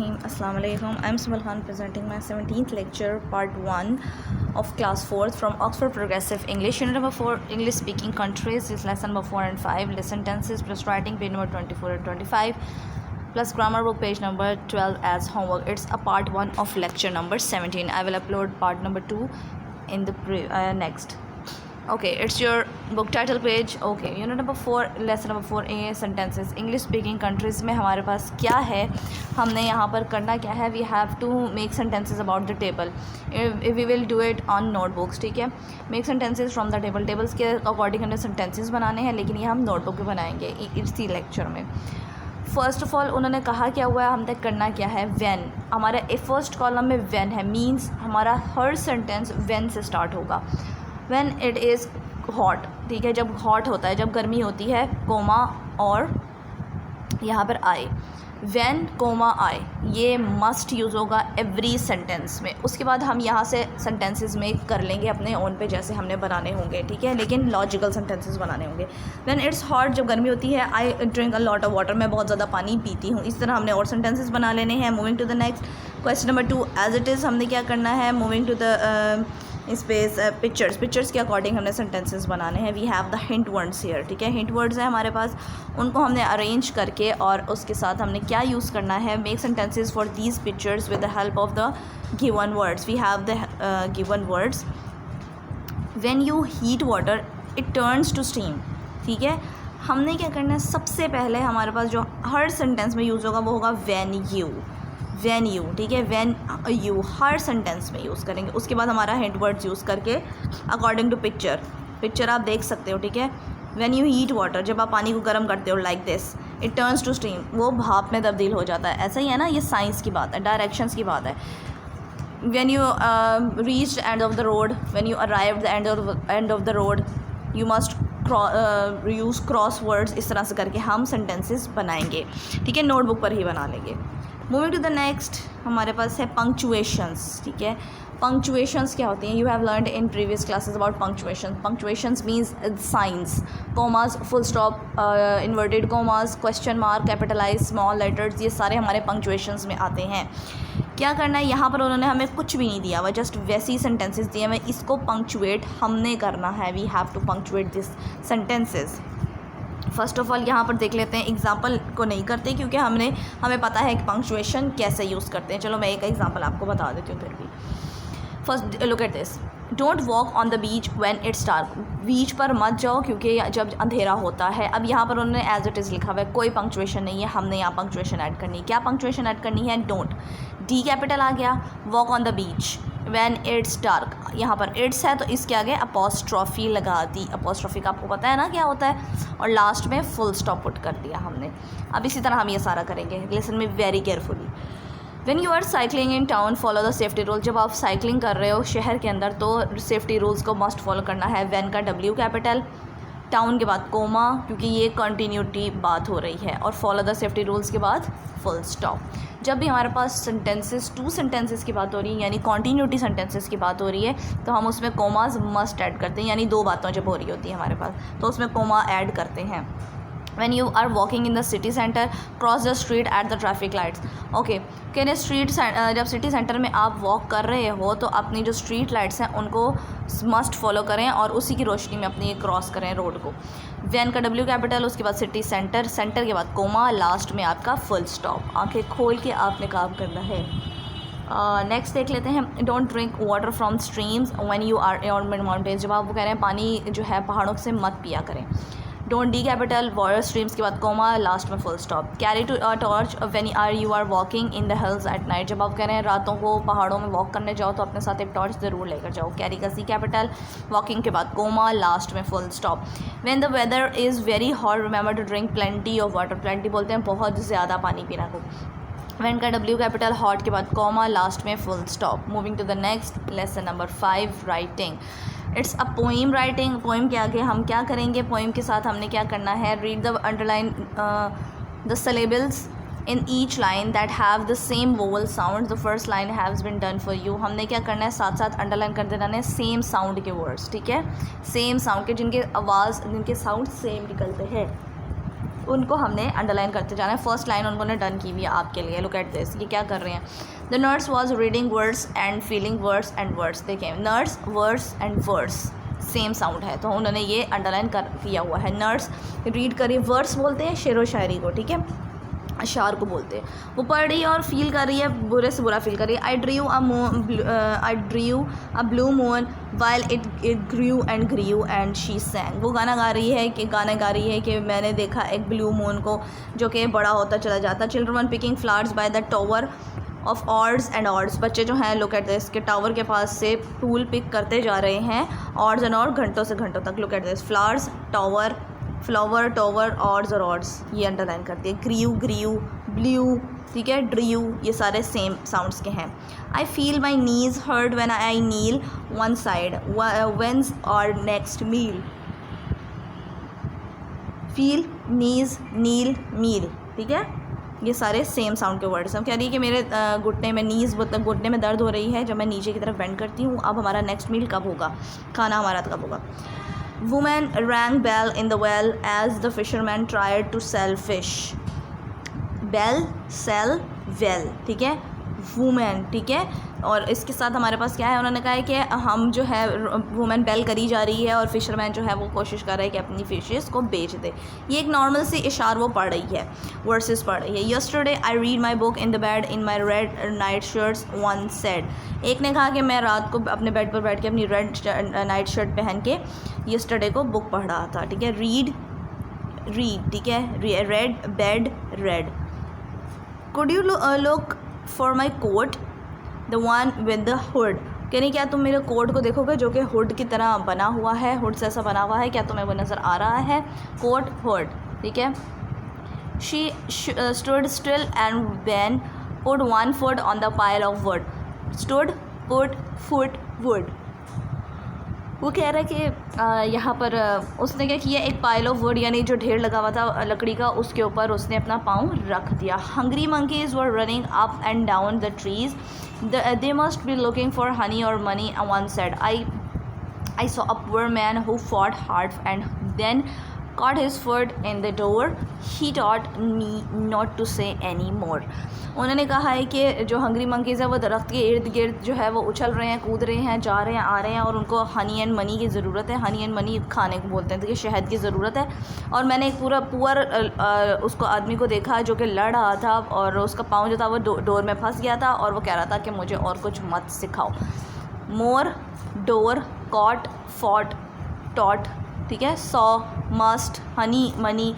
Bismillahirrahmanirrahim. Assalamu alaikum. I'm Simal Khan presenting my 17th lecture, part 1 of class 4th from Oxford Progressive English. Unit number 4, English speaking countries, is lesson number 4 and 5. Listen tenses plus writing, page number 24 and 25, plus grammar book, page number 12 as homework. It's a part 1 of lecture number 17. I will upload part number 2 in the next. Okay, it's your book title page. Okay, unit number 4, lesson number 4a, sentences. English speaking countries में हमारे पास क्या है, हमने यहाँ पर करना क्या है. We have to make sentences about the table. We will do it on notebooks. ठीक है, make sentences from the table. Tables के अकॉर्डिंग हमने सेंटेंसेस बनाने हैं, लेकिन ये हम नोटबुक में बनाएंगे इसी लेक्चर में. फ़र्स्ट ऑफ ऑल उन्होंने कहा क्या हुआ है, हम तक करना क्या है. व्हेन, हमारा फर्स्ट कॉलम में व्हेन है, मीन्स हमारा हर सेंटेंस व्हेन से स्टार्ट होगा. व्हेन इट इज़ हॉट, ठीक है, जब हॉट होता है, जब गर्मी होती है, कोमा और यहाँ पर आए. व्हेन कोमा आए, ये मस्ट यूज़ होगा एवरी सेंटेंस में. उसके बाद हम यहाँ से सेंटेंसेस में कर लेंगे अपने ओन पे, जैसे हमने बनाने होंगे. ठीक है, लेकिन लॉजिकल सेंटेंसेस बनाने होंगे. व्हेन इट्स हॉट, जब गर्मी होती है. I drink a lot of water, मैं बहुत ज़्यादा पानी पीती हूँ. इस तरह हमने और सेंटेंसेस बना लेने हैं. Moving to the next question number 2, as it is हमने क्या करना है. Moving to the space pictures के अकॉर्डिंग हमने सेंटेंसेस बनाने हैं. We have the hint words here. ठीक है, हिंट वर्ड्स हैं हमारे पास, उनको हमने अरेंज करके और उसके साथ हमने क्या यूज़ करना है. Make sentences for these pictures with the help of the given words. We have the given words. When you heat water it turns to steam. ठीक है, हमने क्या करना है, सबसे पहले हमारे पास जो हर सेंटेंस में यूज़ होगा वो होगा व्हेन यू. ठीक है, व्हेन यू हर सेंटेंस में यूज़ करेंगे. उसके बाद हमारा हिंट वर्ड्स यूज़ करके अकॉर्डिंग टू पिक्चर आप देख सकते हो. ठीक है, व्हेन यू हीट वाटर, जब आप पानी को गर्म करते हो, like this, it turns to steam, वो भाप में तब्दील हो जाता है. ऐसा ही है ना, ये साइंस की बात है, डायरेक्शंस की बात है. When you reach end of the road, when you arrive the end of the road, you must use cross words. इस तरह से करके हम सेंटेंसेस बनाएंगे. ठीक है, नोटबुक पर ही बना लेंगे. मूविंग टू द नेक्स्ट, हमारे पास है पंक्चुएशंस. ठीक है, पंक्चुएशंस क्या होती हैं. You have learned in previous classes about punctuation. Punctuations means signs, commas, full stop, inverted commas, question mark, capitalize, small letters, ये सारे हमारे पंक्चुएशंस में आते हैं. क्या करना है, यहाँ पर उन्होंने हमें कुछ भी नहीं दिया हुआ, जस्ट वैसे ही सेंटेंसेस दिए हुए, इसको पंक्चुएट हमने करना है. We have to punctuate this sentences. First of all यहाँ पर देख लेते हैं. एग्जाम्पल को नहीं करते क्योंकि हमें पता है कि पंक्चुएशन कैसे यूज़ करते हैं. चलो मैं एक एग्जाम्पल आपको बता देती हूँ. फिर भी first look at this. Don't walk on the beach when it's dark. Beach पर मत जाओ क्योंकि जब अंधेरा होता है. अब यहाँ पर उन्होंने एज इट इज़ लिखा हुआ है, कोई पंक्चुएशन नहीं है. हमने यहाँ पंक्चुएशन ऐड करनी है. क्या पंक्चुएशन ऐड करनी है, डोंट, डी कैपिटल आ गया. Walk on the beach when it's dark, यहाँ पर इट्स है तो इसके आगे अपोस्ट्रॉफी लगा दी. अपोस्ट्रॉफी का आपको पता है ना क्या होता है, और लास्ट में फुल स्टॉप पुट कर दिया हमने. अब इसी तरह हम ये सारा करेंगे. Listen me very carefully. When you are cycling in town follow the safety rule. जब आप साइकिलिंग कर रहे हो शहर के अंदर तो सेफ्टी रूल्स को मस्ट फॉलो करना है. व्हेन का डब्ल्यू कैपिटल, टाउन के बाद कोमा क्योंकि ये कंटिन्यूटी बात हो रही है, और फॉलो द सेफ्टी रूल्स के बाद फुल स्टॉप. जब भी हमारे पास सेंटेंसेस, टू सेंटेंसेस की बात हो रही है, यानी कॉन्टीन्यूटी सेंटेंसेस की बात हो रही है, तो हम उसमें कोमाज मस्ट ऐड करते हैं. यानी दो बातों जब हो रही होती है हमारे पास तो उसमें कोमा ऐड करते हैं. When you are walking in the city center, cross the street at the traffic lights. Okay, कहने स्ट्रीट जब सिटी सेंटर में आप वॉक कर रहे हो तो अपनी जो स्ट्रीट लाइट्स हैं उनको मस्ट फॉलो करें और उसी की रोशनी में अपनी क्रॉस करें रोड को. वैन का डब्ल्यू कैपिटल, उसके बाद सिटी सेंटर, सेंटर के बाद कोमा, लास्ट में आपका फुल स्टॉप. आंखें खोल के आपने काम करना है. नेक्स्ट देख लेते हैं. Don't drink water from streams when you are on mountains. जब आप वो कह रहे हैं पानी जो है पहाड़ों से मत पिया करें. Don't, D capital, water streams के बाद कोमा, लास्ट में full stop. Carry to torch when you are walking in the hills at night. जब आप कह रहे हैं रातों को पहाड़ों में वॉक करने जाओ तो अपने साथ एक टॉर्च ज़रूर लेकर जाओ. कैरी का सी कैपिटल, वॉकिंग के बाद कोमा, लास्ट में full stop. When the weather is very hot remember to drink plenty of water. Plenty बोलते हैं बहुत ज़्यादा पानी पीना को. व्हेन का डब्ल्यू कैपिटल, हॉट के बाद कोमा, लास्ट में full stop. Moving to the next, lesson number 5, writing. It's a poem writing. Poem के आगे हम क्या करेंगे, पोइम के साथ हमने क्या करना है, read the underline the syllables in each line that have the same vowel sound. The first line has been done for you. हमने क्या करना है, साथ साथ अंडरलाइन कर देना है सेम साउंड के वर्ड्स. ठीक है, सेम साउंड के, जिनके साउंड सेम निकलते हैं. उनको हमने अंडरलाइन करते जाना है। फर्स्ट लाइन उन्होंने डन की हुई है आपके लिए। लुक एट दिस, ये क्या कर रहे हैं। The nurse was reading words and feeling words and words. देखें, nurse, words and words same sound है, तो उन्होंने ये अंडरलाइन कर किया हुआ है। नर्स रीड करी, वर्ड्स बोलते हैं शेर व शायरी को, ठीक है, अशार को बोलते हैं। वो पढ़ रही है और फील कर रही है, बुरे से बुरा फील कर रही है। I drew a blue moon while it grew and she sang. वो गाना गा रही है कि मैंने देखा एक ब्लू मून को जो कि बड़ा होता चला जाता। Children picking flowers by the tower of odds and odds. बच्चे जो हैं लुक एट दिस के टावर के पास से फूल पिक करते जा रहे हैं, ऑर्ड्स एंड ऑर्ड, घंटों से घंटों तक। Look at this, flowers, tower, flower, tower, odds और ऑर्ड्स, ये अंडरलाइन करती है। ग्रीव, ब्लू, ठीक है, ड्रीव, ये सारे सेम साउंड्स के हैं। I feel my knees hurt when I kneel one side whence और नेक्स्ट मील। फील, नीज, नील, मील, ठीक है, ये सारे सेम साउंड के वर्ड्स हैं। कह रही है कि मेरे घुटने में, नीज़ मतलब घुटने में दर्द हो रही है जब मैं नीचे की तरफ बेंड करती हूँ। अब हमारा नेक्स्ट मील कब होगा, खाना हमारा कब होगा। Women rang bell in the well as the fisherman tried to sell fish. Bell, sell, well, ठीक है, वुमेन, ठीक है। और इसके साथ हमारे पास क्या है, उन्होंने कहा है कि हम जो है वुमेन बेल करी जा रही है और फिशरमैन जो है वो कोशिश कर रहा है कि अपनी फिशेस को बेच दे। ये एक नॉर्मल सी इशार वो पढ़ रही है, वर्सेस पढ़ रही है। Yesterday I read my book in the bed in my red night shirts one said. एक ने कहा कि मैं रात को अपने बेड पर बैठ के अपनी रेड नाइट शर्ट पहन के यस्टरडे को बुक पढ़ रहा था, ठीक है। रीड, ठीक है, red, bed, red. Could you look for my coat the one with the hood. कह नहीं, क्या तुम मेरे कोट को देखोगे जो कि हुड की तरह बना हुआ है, हुड से ऐसा बना हुआ है, क्या तुम्हें वो नज़र आ रहा है। कोट, हुड, ठीक है। She stood still and then put one foot on the pile of wood. Stood, put, foot, wood. वो कह रहा है कि यहाँ पर उसने क्या किया, एक पाइल ऑफ वुड यानी जो ढेर लगा हुआ था लकड़ी का, उसके ऊपर उसने अपना पाँव रख दिया। Hungry monkeys were running up and down the trees, they must be looking for honey or money. And one said, I saw a poor man who fought hard and then caught his foot in the door. He taught me not to say any more. उन्होंने कहा है कि जो hungry monkeys है वो दरख्त के इर्द गिर्द जो है वो उछल रहे हैं, कूद रहे हैं, जा रहे हैं, आ रहे हैं, और उनको हनी एंड मनी की ज़रूरत है। हनी एंड मनी खाने को बोलते हैं, देखिए शहद की ज़रूरत है। और मैंने एक पूरा पुअर उसको आदमी को देखा जो कि लड़ रहा था और उसका पाँव जो था वो डोर में फंस गया था और वो कह रहा था कि मुझे और कुछ मत सिखाओ। मोर, डोर, कॉट, फॉट, टॉट, ठीक है। Saw, must, Honey, money,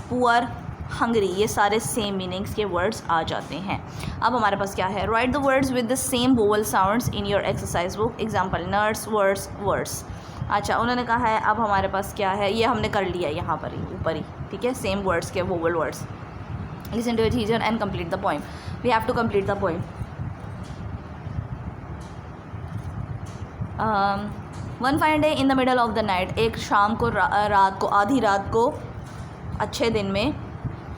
poor, hungry, ये सारे सेम मीनिंग्स के वर्ड्स आ जाते हैं। अब हमारे पास क्या है, right the words with the same vowel sounds in your exercise book. Example, nurse, words, words. अच्छा, उन्होंने कहा है अब हमारे पास क्या है, ये हमने कर लिया यहाँ पर ही, ऊपर ही, ठीक है, सेम वर्ड्स के vowel words. Listen to it teacher and complete the poem. We have to complete the poem. One fine day in the middle of the night. एक शाम को, रात को, आधी रात को, अच्छे दिन में।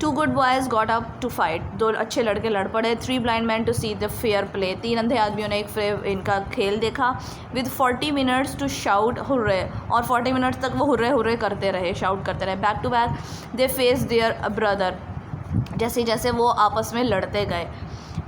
Two good boys got up to fight. दो अच्छे लड़के लड़ पड़े। Three blind man to see the fair play. तीन अंधे आदमियों ने इनका खेल देखा। With 40 minutes to shout hurray. और 40 मिनट्स तक वो हुर्रे हुर्रे करते रहे, शाउट करते रहे। Back to back they face their brother. जैसे जैसे वो आपस में लड़ते गए।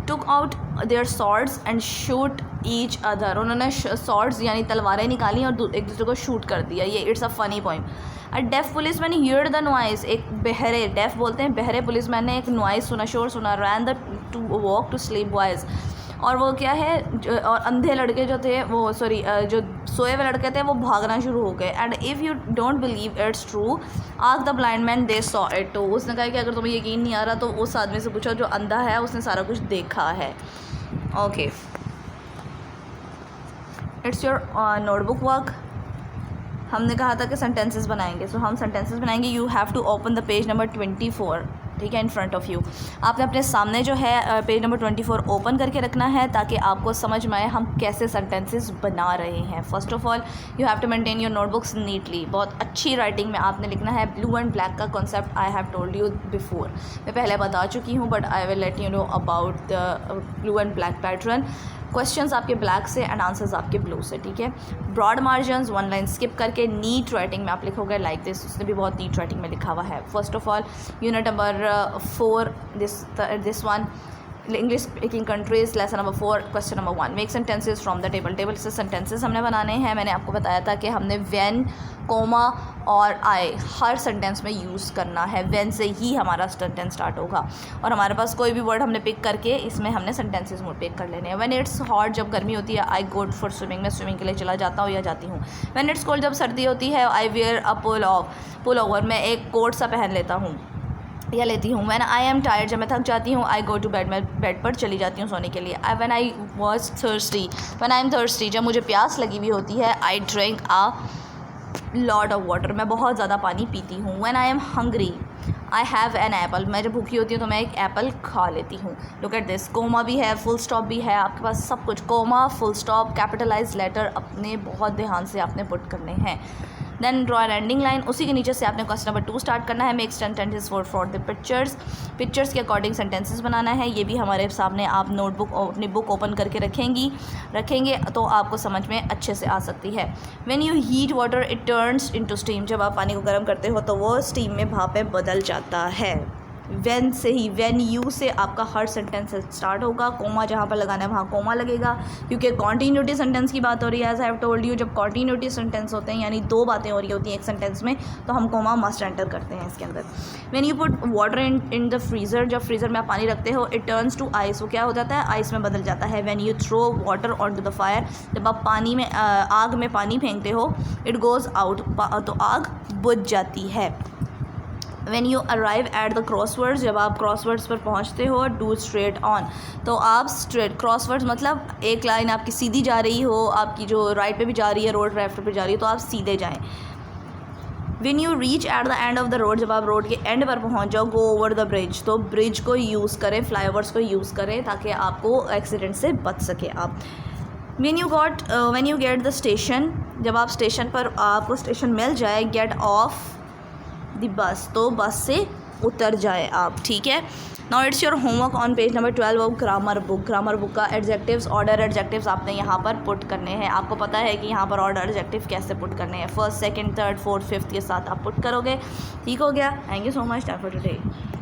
Took out their swords and shoot each other. उन्होंने सॉर्ड्स यानी तलवारें निकाली और एक दूसरे को शूट कर दिया। ये it's a funny point. A deaf policeman heard the noise. एक बहरे, डेफ बोलते हैं बहरे पुलिस मैन ने एक नॉइस सुना, शोर सुना। Ran the two walk to sleep boys. और वो क्या है, और अंधे लड़के जो थे वो जो सोए हुए लड़के थे वो भागना शुरू हो गए। And if you don't believe it's true ask the blind man they saw it. तो उसने कहा कि अगर तुम्हें यकीन नहीं आ रहा तो उस आदमी से पूछो जो अंधा है, उसने सारा कुछ देखा है। Okay, it's your notebook work. हमने कहा था कि सेंटेंसेस बनाएंगे, सो हम सेंटेंसेस बनाएंगे। You have to open the page number 24, ठीक है, इन फ्रंट ऑफ यू। आपने अपने सामने जो है पेज नंबर 24 ओपन करके रखना है ताकि आपको समझ में आए हम कैसे सेंटेंसेस बना रहे हैं। First of all you have to maintain your notebooks neatly. बहुत अच्छी राइटिंग में आपने लिखना है। ब्लू एंड ब्लैक का concept I have told you before, मैं पहले बता चुकी हूँ, but I will let you know about the blue and black pattern. Questions आपके ब्लैक से एंड आंसर्स आपके ब्लू से, ठीक है। Broad margins, one line skip करके नीट राइटिंग में आप लिखोगे लाइक दिस, उसने भी बहुत नीट राइटिंग में लिखा हुआ है। First of all unit number 4 this one English speaking countries lesson number 4 question number 1 make sentences from the table से सेंटेंसेस हमने बनाने हैं। मैंने आपको बताया था कि हमने व्हेन, कोमा और आई हर सेंटेंस में यूज़ करना है। व्हेन से ही हमारा सेंटेंस स्टार्ट होगा और हमारे पास कोई भी वर्ड हमने पिक करके इसमें हमने सेंटेंसेस मोड पिक कर लेने हैं। व्हेन इट्स हॉट, जब गर्मी होती है, आई गो फॉर स्विमिंग, मैं स्विमिंग के लिए चला जाता हूँ या जाती हूँ। व्हेन इट्स कोल्ड, जब सर्दी होती है, आई वेयर अ पुल ओवर, मैं एक कोट सा पहन लेता हूँ या लेती हूँ। व्हेन आई एम टायर्ड, जब मैं थक जाती हूँ, आई गो टू बेड, मैं बेड पर चली जाती हूँ सोने के लिए। When I was thirsty, when I am thirsty, जब मुझे प्यास लगी हुई होती है, I drink a lot of water, मैं बहुत ज़्यादा पानी पीती हूँ। When I am hungry, I have an apple, मैं जब भूखी होती हूँ तो मैं एक एप्पल खा लेती हूँ। लुक एट दिस, कोमा भी है, फुल स्टॉप भी है, आपके पास सब कुछ, comma, full stop, capitalize letter अपने बहुत ध्यान से आपने पुट करने हैं। Then draw an ending line, उसी के नीचे से आपने क्वेश्चन नंबर 2 स्टार्ट करना है। Make sentences for the pictures के अकॉर्डिंग सेंटेंसेस बनाना है। ये भी हमारे सामने आप नोटबुक अपनी बुक ओपन करके रखेंगे तो आपको समझ में अच्छे से आ सकती है। When you heat water it turns into steam, जब आप पानी को गर्म करते हो तो वो स्टीम में भाप में बदल जाता है। व्हेन से ही, व्हेन यू से आपका हर सेंटेंस स्टार्ट होगा। कोमा जहाँ पर लगाना है वहाँ कोमा लगेगा क्योंकि कॉन्टीन्यूटी सेंटेंस की बात हो रही है। As I have told you, जब कॉन्टीन्यूटी सेंटेंस होते हैं यानी 2 बातें हो रही होती हैं एक सेंटेंस में तो हम कोमा मस्ट एंटर करते हैं इसके अंदर। When you put water in the freezer, जब फ्रीज़र में आप पानी रखते हो, इट टर्न्स टू आइस, वो क्या हो जाता है, आइस में बदल जाता है। When you throw water on to the fire, जब आप पानी में आग में पानी फेंकते हो, इट गोज़ आउट, तो आग बुझ जाती है। When you arrive at the crosswords, जब आप क्रॉसवर्ड्स पर पहुंचते हो, डू स्ट्रेट ऑन, तो आप स्ट्रेट, क्रॉसवर्ड्स मतलब एक लाइन आपकी सीधी जा रही हो, आपकी जो राइट पे भी जा रही है, रोड लेफ्ट पे जा रही है, तो आप सीधे जाएं। When you reach at the end of the road, जब आप रोड के एंड पर पहुंच जाओ, गो ओवर द ब्रिज, तो ब्रिज को यूज़ करें, फ्लाईओवर्स को यूज़ करें ताकि आपको एक्सीडेंट से बच सके आप। When you get the station, जब आप स्टेशन पर आपको स्टेशन मिल जाए, गेट ऑफ द बस, तो बस से उतर जाए आप, ठीक है। Now it's your homework on page number 12 of grammar book का एडजेक्टिव्स, ऑर्डर एडजेक्टिव्स आपने यहाँ पर पुट करने हैं। आपको पता है कि यहाँ पर ऑर्डर एडजेक्टिव कैसे पुट करने हैं, first, second, third, fourth, fifth के साथ आप पुट करोगे। ठीक हो गया। Thank you so much for today.